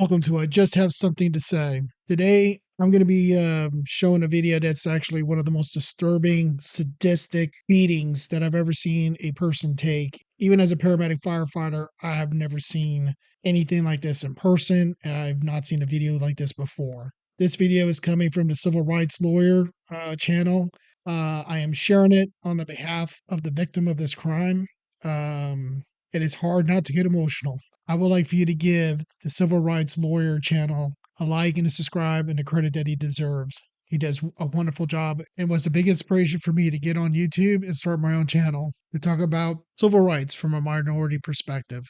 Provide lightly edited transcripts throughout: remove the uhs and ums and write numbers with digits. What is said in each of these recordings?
Welcome to I Just Have Something to Say. Today, I'm going to be showing a video that's actually one of the most disturbing, sadistic beatings that I've ever seen a person take. Even as a paramedic firefighter, I have never seen anything like this in person. I've not seen a video like this before. This video is coming from the Civil Rights Lawyer channel. I am sharing it on the behalf of the victim of this crime. It is hard not to get emotional. I would like for you to give the Civil Rights Lawyer channel a like and a subscribe and the credit that he deserves. He does a wonderful job and was a big inspiration for me to get on YouTube and start my own channel to talk about civil rights from a minority perspective.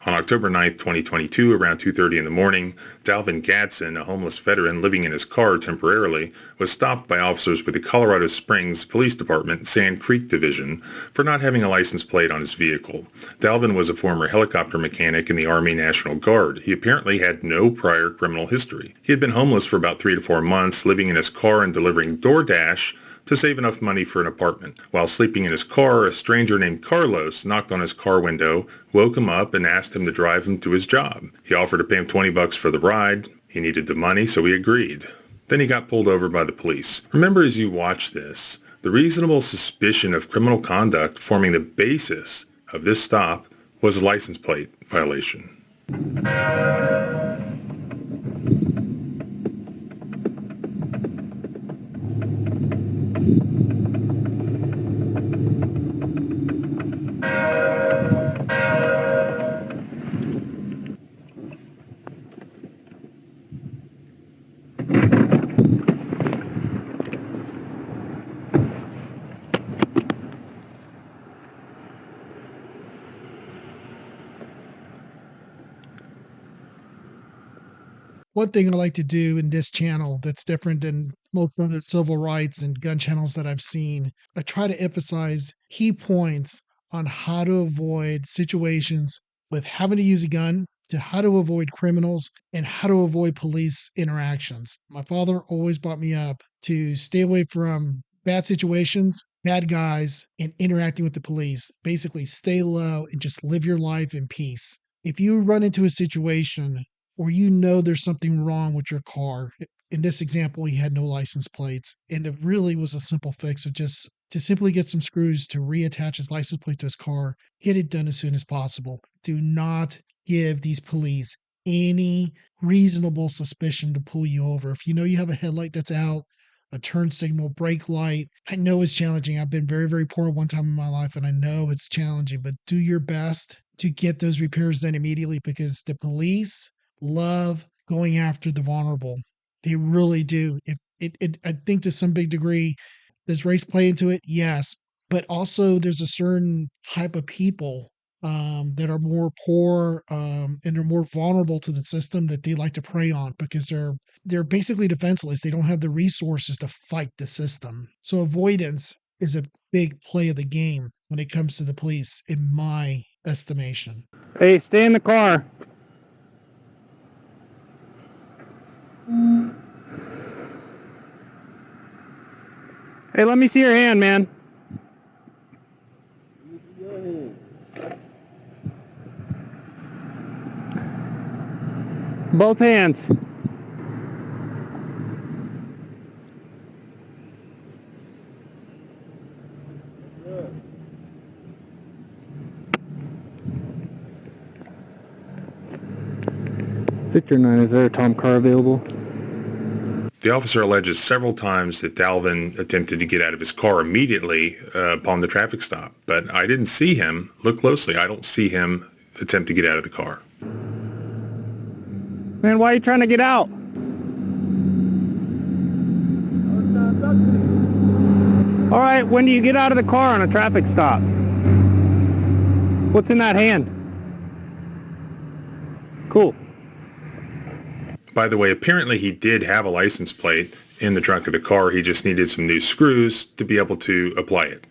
On October 9, 2022, around 2:30 in the morning, Dalvin Gadsden, a homeless veteran living in his car temporarily, was stopped by officers with the Colorado Springs Police Department Sand Creek Division for not having a license plate on his vehicle. Dalvin was a former helicopter mechanic in the Army National Guard. He apparently had no prior criminal history. He had been homeless for about 3 to 4 months, living in his car and delivering DoorDash to save enough money for an apartment. While sleeping in his car, a stranger named Carlos knocked on his car window, woke him up, and asked him to drive him to his job. He offered to pay him $20 for the ride. He needed the money, so he agreed. Then he got pulled over by the police. Remember, as you watch this, the reasonable suspicion of criminal conduct forming the basis of this stop was a license plate violation. One thing I like to do in this channel that's different than most other civil rights and gun channels that I've seen, I try to emphasize key points on how to avoid situations with having to use a gun, to how to avoid criminals, and how to avoid police interactions. My father always brought me up to stay away from bad situations, bad guys, and interacting with the police. Basically, stay low and just live your life in peace. If you run into a situation or you know there's something wrong with your car. In this example, he had no license plates, and it really was a simple fix of just to simply get some screws to reattach his license plate to his car, get it done as soon as possible. Do not give these police any reasonable suspicion to pull you over. If you know you have a headlight that's out, a turn signal, brake light. I know it's challenging. I've been very, very poor one time in my life, and I know it's challenging, but do your best to get those repairs done immediately because the police love going after the vulnerable. They really do. I think to some big degree, does race play into it? Yes. But also there's a certain type of people that are more poor and they're more vulnerable to the system that they like to prey on because they're basically defenseless. They don't have the resources to fight the system. So avoidance is a big play of the game when it comes to the police, in my estimation. Hey, stay in the car. Hey, let me see your hand, man. Both hands. Victor 9, is there a Tom car available? The officer alleges several times that Dalvin attempted to get out of his car immediately upon the traffic stop, but I didn't see him. Look closely. I don't see him attempt to get out of the car. Man, why are you trying to get out? All right, when do you get out of the car on a traffic stop? What's in that hand? Cool. By the way, apparently he did have a license plate in the trunk of the car. He just needed some new screws to be able to apply it.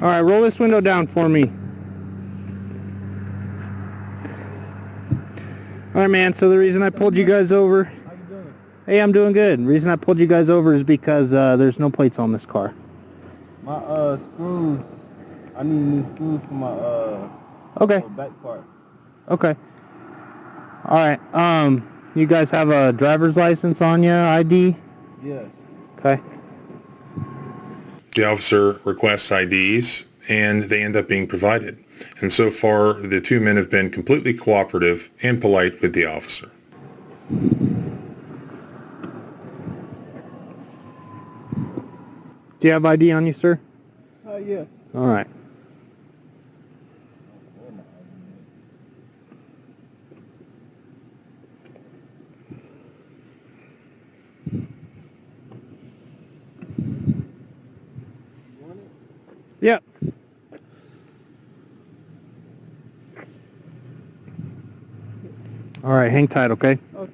All right, roll this window down for me. All right, man, so the reason I pulled you guys over... How you doing? Hey, I'm doing good. The reason I pulled you guys over is because there's no plates on this car. My screws, I need new screws for my Okay. Back part. Okay. All right. You guys have a driver's license on you, ID? Yes. Okay. The officer requests IDs, and they end up being provided. And so far, the two men have been completely cooperative and polite with the officer. Do you have ID on you, sir? Yeah. All right. Yep. All right, hang tight, okay? Okay.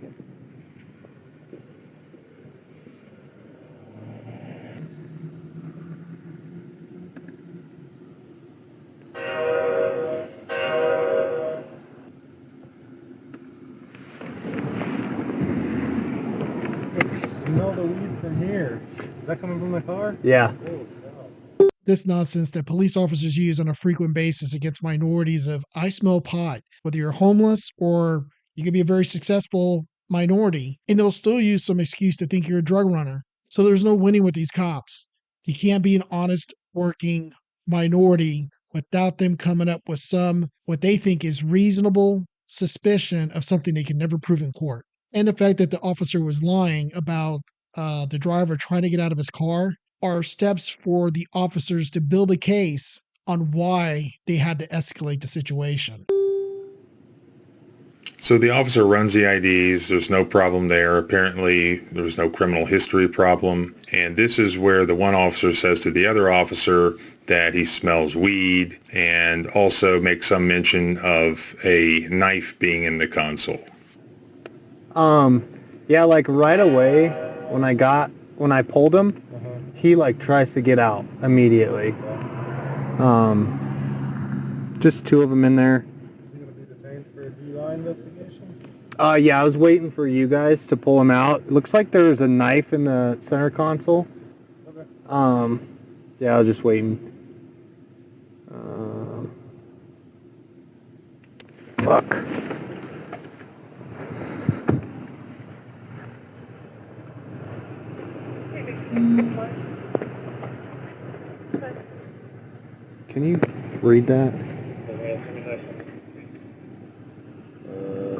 Smell the weed from here. Is that coming from the car? Yeah. This nonsense that police officers use on a frequent basis against minorities of I smell pot, whether you're homeless or you could be a very successful minority, and they'll still use some excuse to think you're a drug runner. So there's no winning with these cops. You can't be an honest working minority without them coming up with some what they think is reasonable suspicion of something they can never prove in court. And the fact that the officer was lying about the driver trying to get out of his car are steps for the officers to build a case on why they had to escalate the situation. So the officer runs the IDs. There's no problem there. Apparently, there was no criminal history problem. And this is where the one officer says to the other officer that he smells weed and also makes some mention of a knife being in the console. Yeah, like right away when I pulled him, he like tries to get out immediately. Just two of them in there. Is he going to be detained for a DUI investigation? Yeah, I was waiting for you guys to pull him out. It looks like there's a knife in the center console. Okay. Yeah, I was just waiting. Fuck. Can you read that?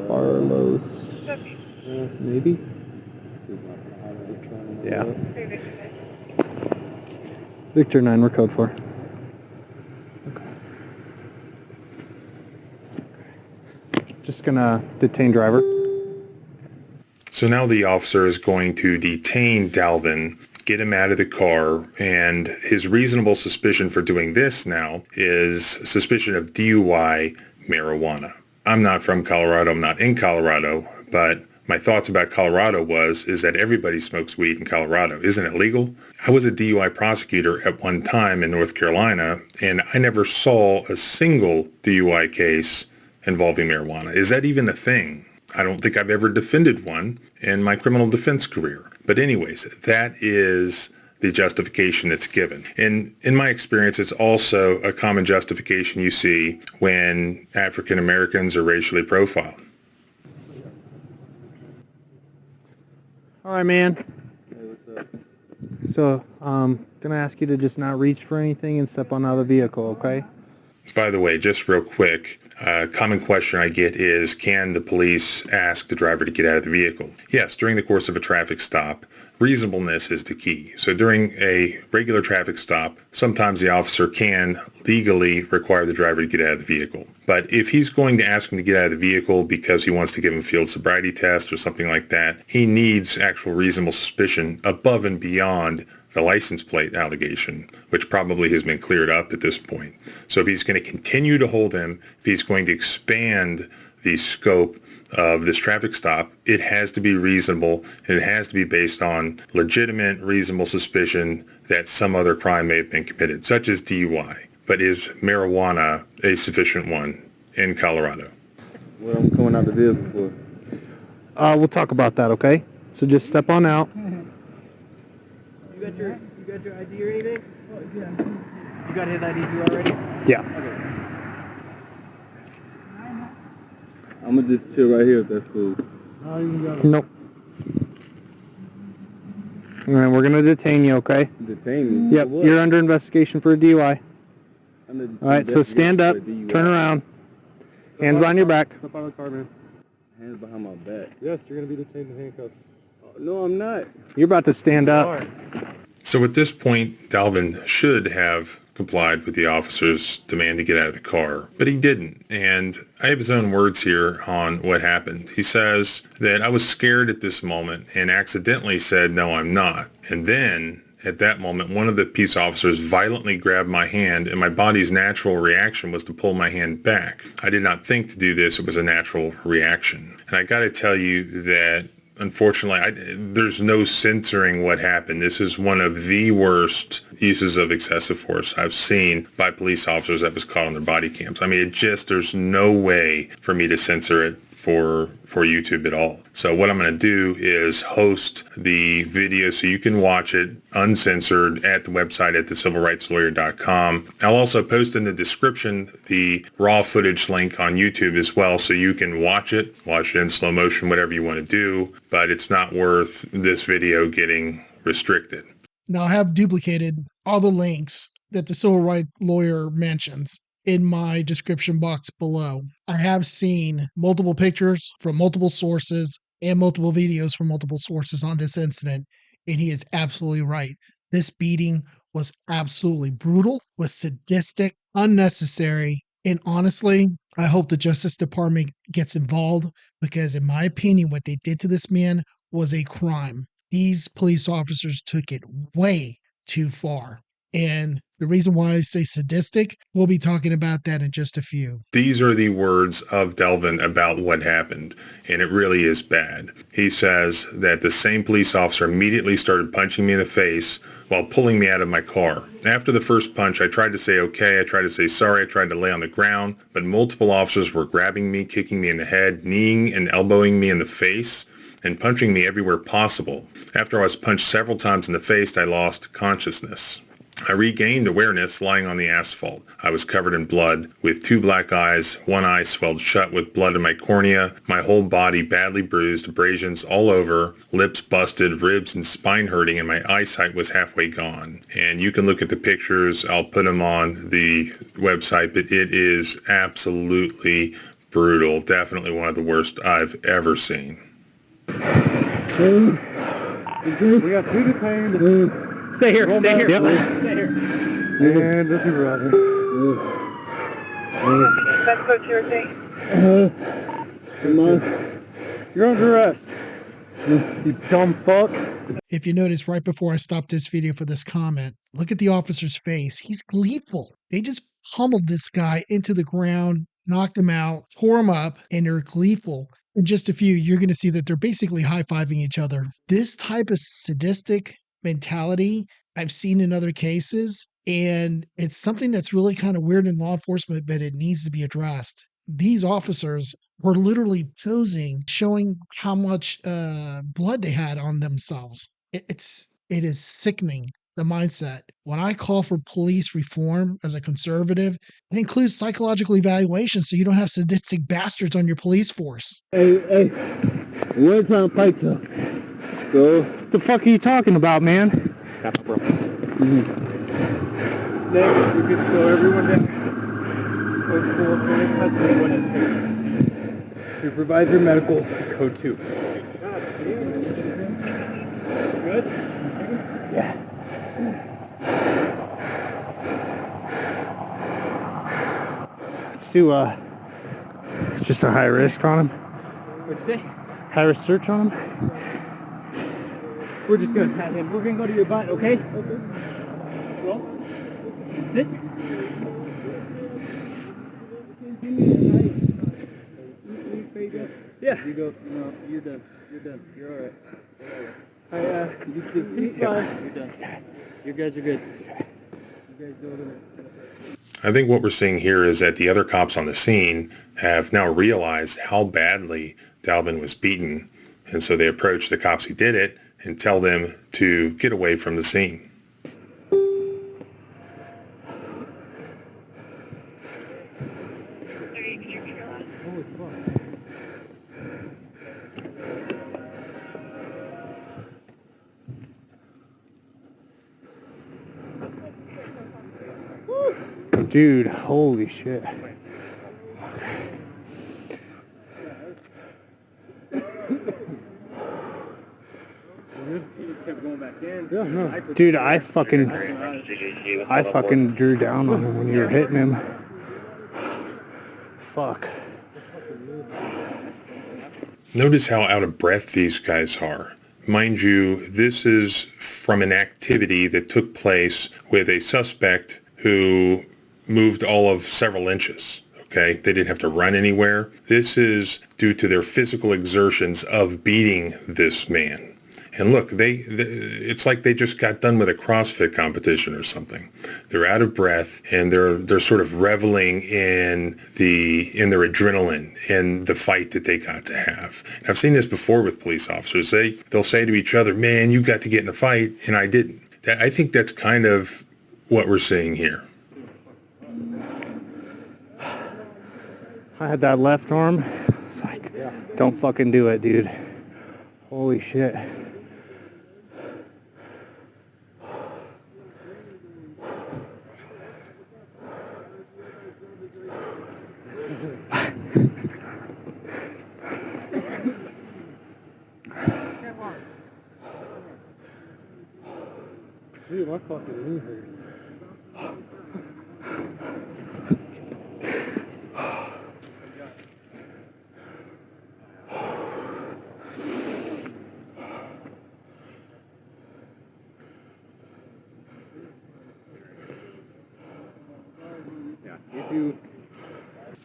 Carlos. Maybe? Yeah. Victor 9, we're code 4. Just gonna detain driver. So now the officer is going to detain Dalvin, get him out of the car, and his reasonable suspicion for doing this now is suspicion of DUI marijuana. I'm not from Colorado, I'm not in Colorado, but my thoughts about Colorado is that everybody smokes weed in Colorado. Isn't it legal? I was a DUI prosecutor at one time in North Carolina, and I never saw a single DUI case involving marijuana. Is that even a thing? I don't think I've ever defended one in my criminal defense career. But anyways, that is the justification that's given. And in my experience, it's also a common justification you see when African Americans are racially profiled. All right, man. Hey, what's up? So, gonna ask you to just not reach for anything and step on out of the vehicle, okay? By the way, just real quick, a common question I get is, can the police ask the driver to get out of the vehicle? Yes, during the course of a traffic stop, reasonableness is the key. So during a regular traffic stop, sometimes the officer can legally require the driver to get out of the vehicle. But if he's going to ask him to get out of the vehicle because he wants to give him a field sobriety test or something like that, he needs actual reasonable suspicion above and beyond the license plate allegation, which probably has been cleared up at this point. So if he's going to continue to hold him, if he's going to expand the scope of this traffic stop, it has to be reasonable, and it has to be based on legitimate, reasonable suspicion that some other crime may have been committed, such as DUI. But is marijuana a sufficient one in Colorado? What I'm coming out the vehicle for? We'll talk about that, okay? So just step on out. You got your ID or anything? Oh, yeah. You got his ID too already? Yeah. Okay. I'm gonna just chill right here if that's cool. No, you got it. Nope. All right, we're gonna detain you, okay? Detain me? Yep, you're under investigation for a DUI. All right, so stand up, turn around, hands behind your back. Step out of the car, man. Hands behind my back. Yes, you're gonna be detained in handcuffs. Oh, no, I'm not. You're about to stand up. So at this point, Dalvin should have complied with the officer's demand to get out of the car, but he didn't. And I have his own words here on what happened. He says that I was scared at this moment and accidentally said, "No, I'm not." And then at that moment, one of the peace officers violently grabbed my hand, and my body's natural reaction was to pull my hand back. I did not think to do this. It was a natural reaction. And I got to tell you that unfortunately, there's no censoring what happened. This is one of the worst uses of excessive force I've seen by police officers that was caught on their body cams. I mean, there's no way for me to censor it for YouTube at all. So what I'm going to do is host the video so you can watch it uncensored at the website at thecivilrightslawyer.com. I'll also post in the description the raw footage link on YouTube as well, so you can watch it in slow motion, whatever you want to do, but it's not worth this video getting restricted. Now, I have duplicated all the links that the civil rights lawyer mentions in my description box below. I have seen multiple pictures from multiple sources and multiple videos from multiple sources on this incident, and he is absolutely right. This beating was absolutely brutal, was sadistic, unnecessary, and honestly, I hope the Justice Department gets involved because, in my opinion, what they did to this man was a crime. These police officers took it way too far. And the reason why I say sadistic, we'll be talking about that in just a few. These are the words of Delvin about what happened, and it really is bad. He says that the same police officer immediately started punching me in the face while pulling me out of my car. After the first punch, I tried to say okay, I tried to say sorry, I tried to lay on the ground, but multiple officers were grabbing me, kicking me in the head, kneeing and elbowing me in the face, and punching me everywhere possible. After I was punched several times in the face, I lost consciousness. I regained awareness lying on the asphalt. I was covered in blood with 2 black eyes, one eye swelled shut with blood in my cornea, my whole body badly bruised, abrasions all over, lips busted, ribs and spine hurting, and my eyesight was halfway gone. And you can look at the pictures. I'll put them on the website, but it is absolutely brutal. Definitely one of the worst I've ever seen. We got 2 detained. Stay here, stay here. Yep. Stay here. And the supervisor. Let's go to your thing. Come on. You're under arrest. You dumb fuck. If you notice right before I stopped this video for this comment, look at the officer's face. He's gleeful. They just pummeled this guy into the ground, knocked him out, tore him up, and they're gleeful. In just a few, you're going to see that they're basically high-fiving each other. This type of sadistic mentality I've seen in other cases, and it's something that's really kind of weird in law enforcement, but it needs to be addressed. These officers were literally posing, showing how much blood they had on themselves. It is sickening, the mindset. When I call for police reform as a conservative, it includes psychological evaluation so you don't have sadistic bastards on your police force. Hey, where's on pipes up? Go. What the fuck are you talking about, man? Next, we could show everyone that. Supervisor medical, code 2. Good? Yeah. Let's do just a high risk on him. What'd you say? High risk search on him. We're just gonna pat him. We're gonna go to your butt, okay? Okay. Roll. Sit. Yeah. You go. No, you're done. You're done. You're all right. You too. He's fine. You're done. You guys are good. You guys go to the. I think what we're seeing here is that the other cops on the scene have now realized how badly Dalvin was beaten, and so they approach the cops who did it and tell them to get away from the scene. Dude, holy shit. He just kept going back in. Yeah, no. Dude, I fucking drew down on him when you were hitting him. Fuck. Notice how out of breath these guys are. Mind you, this is from an activity that took place with a suspect who moved all of several inches. Okay, they didn't have to run anywhere. This is due to their physical exertions of beating this man. And look, it's like they just got done with a CrossFit competition or something. They're out of breath and they're sort of reveling in their adrenaline and the fight that they got to have. And I've seen this before with police officers. They'll say to each other, "Man, you got to get in a fight and I didn't." I think that's kind of what we're seeing here. I had that left arm. It's like, don't fucking do it, dude. Holy shit. Dude, my fucking knee hurts.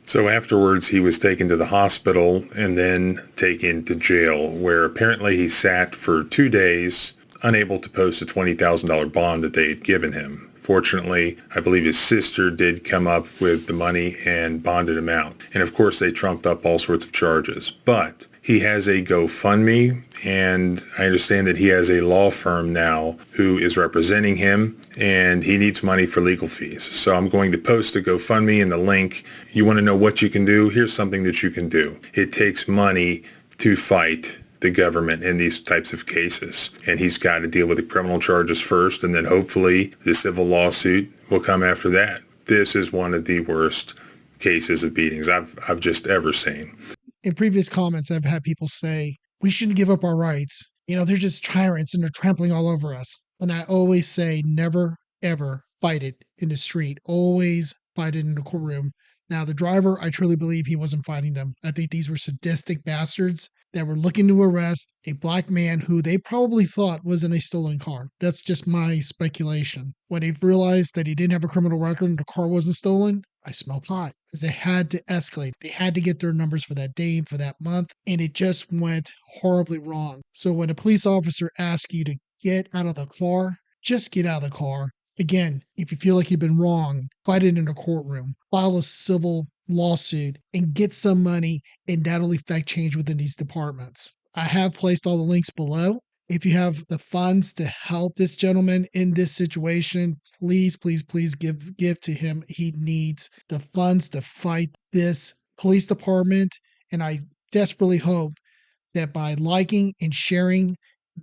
So afterwards, he was taken to the hospital and then taken to jail, where apparently he sat for 2 days, unable to post a $20,000 bond that they had given him. Fortunately, I believe his sister did come up with the money and bonded him out. And of course, they trumped up all sorts of charges. But he has a GoFundMe, and I understand that he has a law firm now who is representing him, and he needs money for legal fees. So I'm going to post a GoFundMe in the link. You want to know what you can do? Here's something that you can do. It takes money to fight the government in these types of cases. And he's got to deal with the criminal charges first, and then hopefully the civil lawsuit will come after that. This is one of the worst cases of beatings I've just ever seen. In previous comments, I've had people say, we shouldn't give up our rights. You know, they're just tyrants and they're trampling all over us. And I always say, never, ever fight it in the street. Always fight it in the courtroom. Now, the driver, I truly believe he wasn't fighting them. I think these were sadistic bastards that were looking to arrest a black man who they probably thought was in a stolen car. That's just my speculation. When they realized that he didn't have a criminal record and the car wasn't stolen, I smell pot, because they had to escalate. They had to get their numbers for that day and for that month, and it just went horribly wrong. So when a police officer asks you to get out of the car, just get out of the car. Again, if you feel like you've been wrong, fight it in a courtroom, file a civil lawsuit, and get some money, and that'll effect change within these departments. I have placed all the links below. If you have the funds to help this gentleman in this situation, please, please, please give to him. He needs the funds to fight this police department. And I desperately hope that by liking and sharing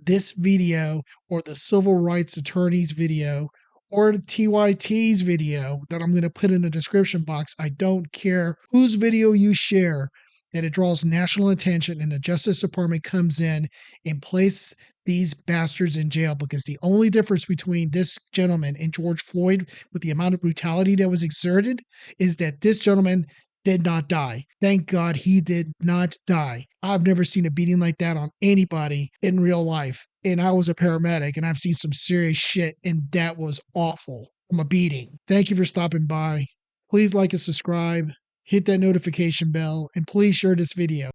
this video, or the civil rights attorney's video, or the TYT's video that I'm going to put in the description box, I don't care whose video you share, that it draws national attention and the Justice Department comes in and places these bastards in jail. Because the only difference between this gentleman and George Floyd, with the amount of brutality that was exerted, is that this gentleman did not die. Thank God he did not die. I've never seen a beating like that on anybody in real life. And I was a paramedic and I've seen some serious shit, and that was awful from a beating. Thank you for stopping by. Please like and subscribe, hit that notification bell, and please share this video.